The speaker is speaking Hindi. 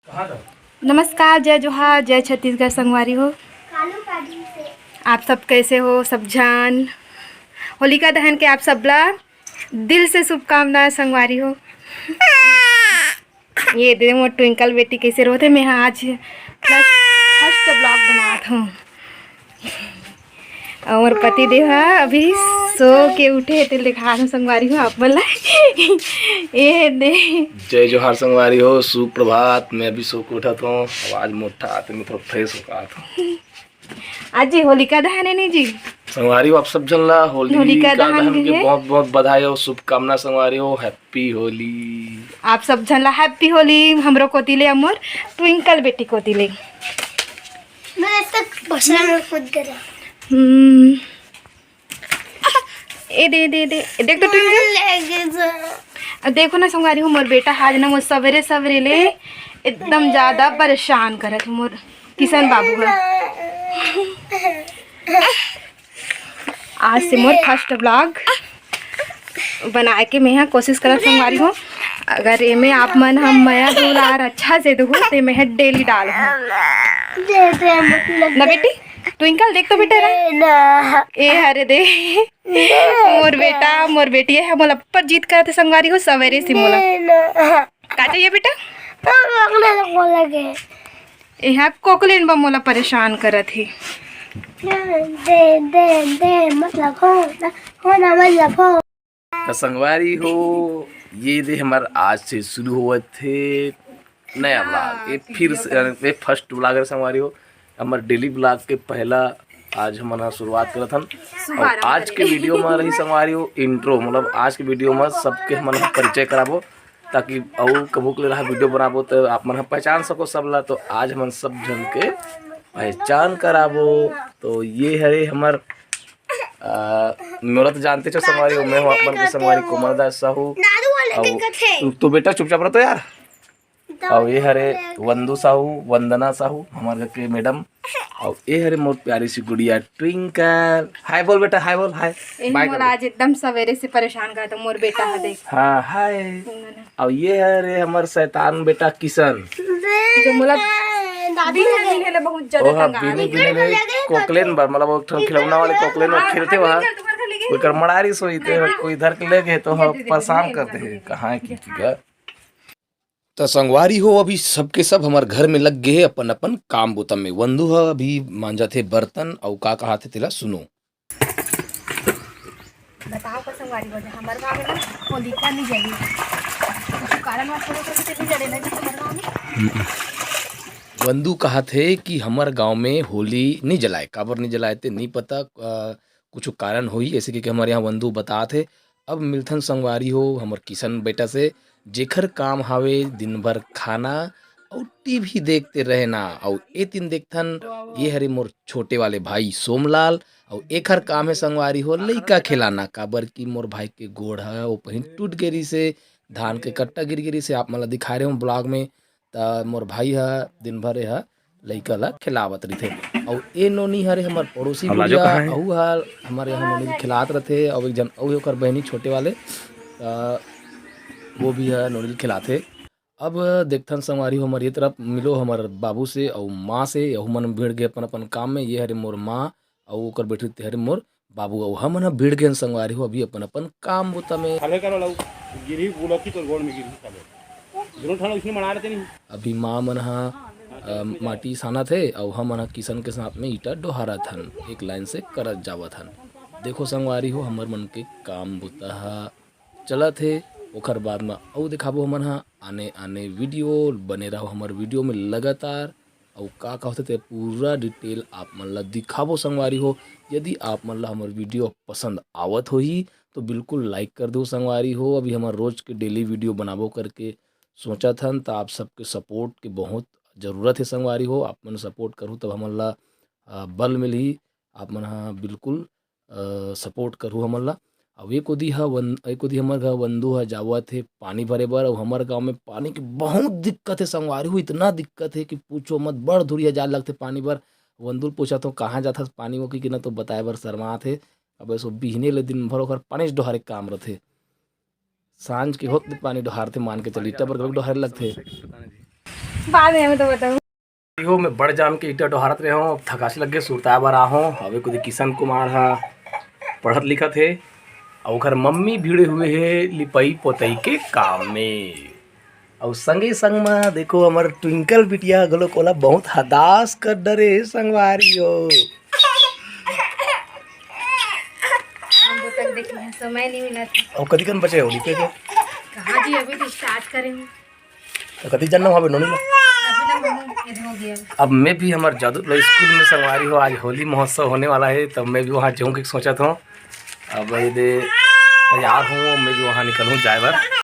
नमस्कार, जय जोहार, जय छत्तीसगढ़ संगवारी हो। आप सब कैसे हो? सब जान होलिका दहन के आप सबला दिल से शुभकामनाएं संगवारी हो। ये दे मोर ट्विंकल बेटी कैसे रोते। मैं आज फर्स्ट ब्लॉग बनात हूँ और पति देव अभी सो के उठे थे दिखा संगवारी हो आप बोला। ये दे जय जोहार संगवारी हो, सुप्रभात। मैं अभी सो के उठा था, आवाज मोटा आते मैं थोड़ा फ्रेश हो गया था। आज जी होलिका दहन है नहीं जी संगवारी हो, आप सब जन ला होलिका दहन के बहुत बहुत बधाई और शुभकामना संगवारी हो। हैप्पी होली। आप सब जन ला हैप्पी होली। हमरो को दिले अमर ट्विंकल बेटी को दिले। मैं तक बसरा में खुद करा। ए दे दे दे देख तो ट्विंकल देखो ना संगवारी हो, मोर बेटा आज ना मोर सवेरे सवेरे ले एकदम ज्यादा परेशान करत मोर किशन बाबू है। आज से मोर फर्स्ट ब्लॉग बनाए के मैं यहाँ कोशिश करत संगवारी हो। अगर एमे आप मन हम मया दुलार अच्छा से दो ते मैं डेली डाल ना बेटी। ट्विंकल देख तो बेटा ए हरे दे मोर बेटी है मोला पर जीत करते संगवारी हो सवेरे से मोला का चाहिए बेटा। यहाँ कोकलेन बा मोला परेशान करत है। दे मतलब हो ना मतलब हो। तो संगवारी हो, ये दे हमार आज से शुरू हुआ थे नया ब्लॉग। ये फिर फर्स्ट ब्लॉग है संगवारी हो, हमारे डेली ब्लॉग के पहला आज हम शुरुआत करत हन। और आज के वीडियो में रही संगवारी हो इंट्रो, मतलब आज के वीडियो में सबके हम परिचय कराबो ताकि और कबू के लिए वीडियो बनाबो तो आप मन पहचान सको सब ला। तो आज हम सब जन के पहचान कराबो। तो ये है हमार मोला तो जानते छो संगवारी हो, मैं हूँ आप मन के संगवारी कोमल दास साहू। तो बेटा चुपचाप रहो यार। और ये हरे वंदू साहू, वंदना साहू हमारे घर के मैडम। और ये हरे मोर प्यारी सी गुड़िया ट्विंकल। हाय बोल बेटा, हाय बोल, हाय। मोला आज एकदम सवेरे से परेशान कर तो मोर बेटा है देख। हाँ हाय। और ये हरे हमार शैतान बेटा किशन जो मोला बीने ले बहुत ज्यादा तंग कोकलेन बार मतलब वो खिलौना वाले कोकलेन में खेलते वहाँ कोई कर मड़ारी सोईते कोई इधर के ले गए तो परेशान करते हैं कहाँ है की तो संगवारी हो। अभी सबके सब हमारे घर में लग गए अपन अपन काम बोतम में। वंदु है अभी मांजा थे बर्तन और का कहा थे तेला सुनो। बताओ का संगवारी हो हमारे गांव में ना होलिका नहीं जली कुछ कारण वास्ते तो कितनी जले ना हमारे गांव में। वंदु कहा थे कि हमारे गांव में होली नहीं जलाए, काबर नहीं जलाए थे नहीं पता, कुछ कारण हुई ऐसे कि हमारे यहाँ वंदु बता थे। अब मिलथन संगवारी हो हमार किशन बेटा से, जेखर काम हावे दिन भर खाना और टीवी देखते रहना। और ए दिन देखथन ये हरे मोर छोटे वाले भाई सोमलाल। और एखर काम है संगवारी हो लइका खिलाना, काबर की मोर भाई के गोड़ है वो पहन टूट गिरी से, धान के कट्टा गिर गिरी से आप मतलब दिखा रहे हो ब्लॉग में। त मोर भाई है दिन भर है लइका ला खिलावत रही थे। और ए नोनी हरे हमार पड़ोसी गुड़िया अहू हाल हमारे यहाँ नोनी खिलात रहे। और एक जन अहू ओकर बहनी छोटे वाले वो भी है नोनी खिलाते। अब देखथन संगवारी हो हमारे ये तरफ मिलो हमारे बाबू से और माँ से, अहू मन भीड़ गए अपन अपन काम में। ये हरे मोर माँ और ओकर बेटी हरे मोर बाबू और हम ना भीड़ गए संगवारी हो अभी अपन अपन काम बोता में। अभी माँ मन माटी साना थे और हम मन किशन के साथ में ईटा डोहारा थन, एक लाइन से करत जावत हन। देखो संगवारी हो हमार मन के काम बोता चला थे। ओकर बाद में और दिखाबो हमन आने आने वीडियो बने रहो हमारे वीडियो में लगातार। और का होते थे पूरा डिटेल आप मन ला दिखाबो संगवारी हो। यदि आप मन ला हमारे वीडियो पसंद आवत होही तो बिल्कुल लाइक कर दो संगवारी हो। अभी हमारे रोज के डेली वीडियो बनाबो करके सोचा था तो आप सबके सपोर्ट के बहुत ज़रूरत है संगवारी हो। आप मन सपोर्ट करूँ तब हमन ला बल मिलही। आप मन बिल्कुल सपोर्ट करूँ हमन ला। अब एक ओदी हमारे घर वंदु है जावत है पानी भरे बर। और हमारे गांव में पानी की बहुत दिक्कत है संगवारी हो, इतना दिक्कत है कि पूछो मत, बड़ दूरिया जाल लगते पानी भर। वंदु पूछा तो कहाँ जाता पानी वो कि ना तो बताए बर शर्मा थे। अब ऐसो बिहने ले दिन भर ओकर पानी डोहारे काम रहते, सांझ के होते पानी डोहारते मान के चली टबर डोहारे लगते। बाद में हमें तो बताऊँ। हो मैं बड़ जाम के ईटा डोहारत रहे हूँ, थकासी लग गए, सुरताया बर आहूँ। हवे कुछ किशन कुमार हा पढ़त लिखत है और ओकर मम्मी भिड़े हुए है लिपई पोतई के काम में। और संगे संग में देखो हमार ट्विंकल बिटिया गलो कोला बहुत हदास कर डरे संगवारियो। हम तो तक देखने समय नहीं मिला था। और कदी कन बचे हो लिपे के? कहाँ जी, अभी तो स्टार्ट करेंगे। तो कदी जानना हवे नोनी में? अभी ना मामू ये हो गया। अब मैं भी हमारे जादू स्कूल में संगवारी हो, आज होली महोत्सव होने वाला है, तब मैं भी वहाँ जाऊँ के सोचा था। अब ये तैयार हूँ, मैं भी वहाँ निकलूँ जाए बार।